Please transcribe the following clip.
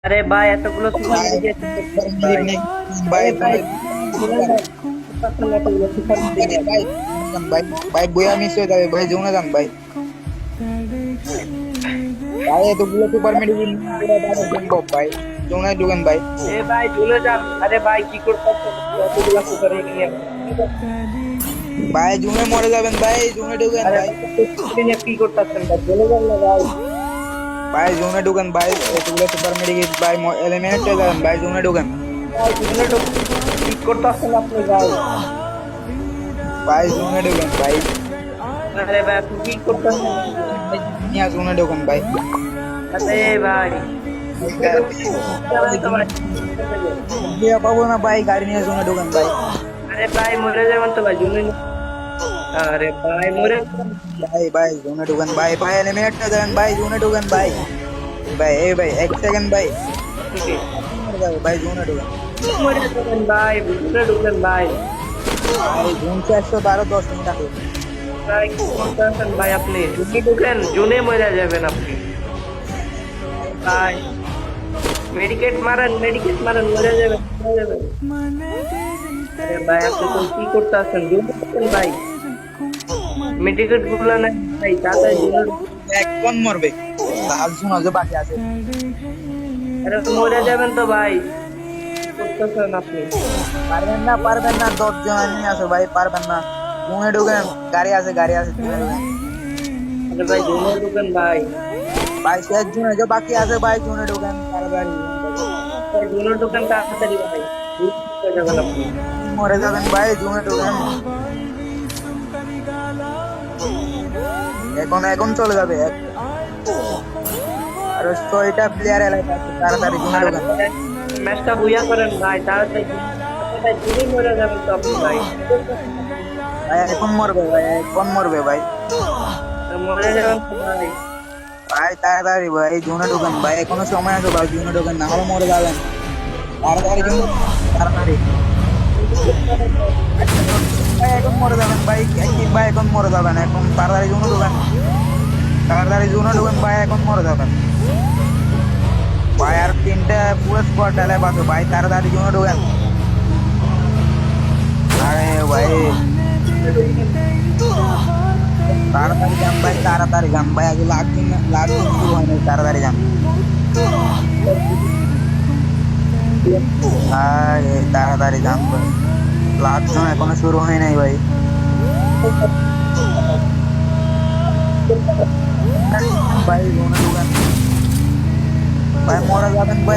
আরে ভাই এতগুলো সুপার ভাই মেডি ভাই। ভাই আরে ভাই শুনে ভাই এতগুলো সুপার মেডি ভাই ভাই ভাই বইয়া মিস হয়ে যাবে ভাই জুনে যান ভাই ভাই এতগুলো সুপার মেডিকেল সম্ভব ভাই জুনে ঢুকেন ভাই এ ভাই চলে যান। আরে ভাই কি করতেছেন এতগুলো সুপার মেডি নিয়ে? ভাই জুনে মরে যাবেন ভাই জুনে ঢুকেন আরে ভাই নিয়ে কি করতেছেন ভাই? চলে যান না ভাই। ভাই জুনে ঢুকেন ভাই এতগুলো সুপার মেডিকেল ভাই এলিমিনেট হয়ে যাবেন ভাই জুনে ঢুকেন ভাই জুনে কি করতেছেন আপনি ভাই? ভাই জুনে ঢুকেন ভাই আরে ভাই আপনি কি করতেছেন? নিয়ে জুনে ঢুকেন ভাই আরে ভাই যাবেন তো ভাই। বিয়া পাবো না ভাই গাড়ি নিয়ে জুনে ঢুকেন ভাই আরে ভাই মরে যাবেন তো ভাই জুনে। আরে ভাই মরে ভাই ভাই জুনে ঢুকেন ভাই ভাই এলিমিনেট হয়ে যাবেন ভাই জুনে ঢুকেন ভাই ভাই এই ভাই এক সেকেন্ড ভাই থেকে মরে যাবে ভাই জুনে ঢুকেন মরে যাবেন ভাই জুনে ঢুকেন ভাই। ভাই জুন 412 আছে ভাই কি করতেছেন ভাই? আপনি জুনে ঢুকেন জুনে মরে যাবেন আপনি ভাই। মেডিকেট মারেন মরে যাবেন মরে যাবেন। আরে ভাই আপনি তো কি করতেছেন? জুনে ঢুকেন ভাই। মেডিকেট গুলো না ভাই তাড়াতাড়ি জুনে ঢুকেন। এক কোন মরবে লাল শোনা যে বাকি আছে আরে মরে যাবেন তো ভাই। কি করতেছেন আপনি? পারবেন না 10 জন নিয়ে আসো ভাই পারবেন না জুনে ঢুকেন গাড়ি আছে জুনে ঢুকেন আরে ভাই জুনে ঢুকেন ভাই। ভাই শেষ জুনে যে বাকি আছে ভাই জুনে ঢুকেন তাড়াতাড়ি ভাই জুনে ঢুকেন তাড়াতাড়ি ভাই। হয়ে যাবেন আপনি। মরে যাবেন ভাই জুনে ঢুকেন এখন এখন চলে যাবে আর 6টা প্লেয়ার এলাকা আছে তাড়াতাড়ি জুনে ঢুকেন ম্যাচটা বুইয়া করেন ভাই তাড়াতাড়ি। ভাই জুনে মরে যাবেন তো আপনি ভাই। ভাই এখন মরবে ভাই মরে যাবেন তো ভাই। ভাই তাড়াতাড়ি ভাই জুনে ঢুকেন ভাই এখনো সময় আছে ভাই জুনে ঢুকেন না হলে মরে যাবেন তাড়াতাড়ি জুনে তাড়াতাড়ি ভাই এখন মরে যাবেন ভাই ভাই এখন মরে যাবেন এখন তাড়াতাড়ি জুনে ঢুকেন ভাই এখন মরে যাবেন ভাই আর 3টা পুরো স্কোয়াড ডালে পাচ্ছে ভাই তাড়াতাড়ি জুনে ঢুকেন আরে ভাই তাড়াতাড়ি যান ভাই আগে লাখ দিন শুরু হয়নি তাড়াতাড়ি যান ভাই তাড়াতাড়ি যান ভাই লাখ জন এখনো শুরু হয় নাই ভাই ভাই জুনে ঢুকেন ভাই মরে যাবেন ভাই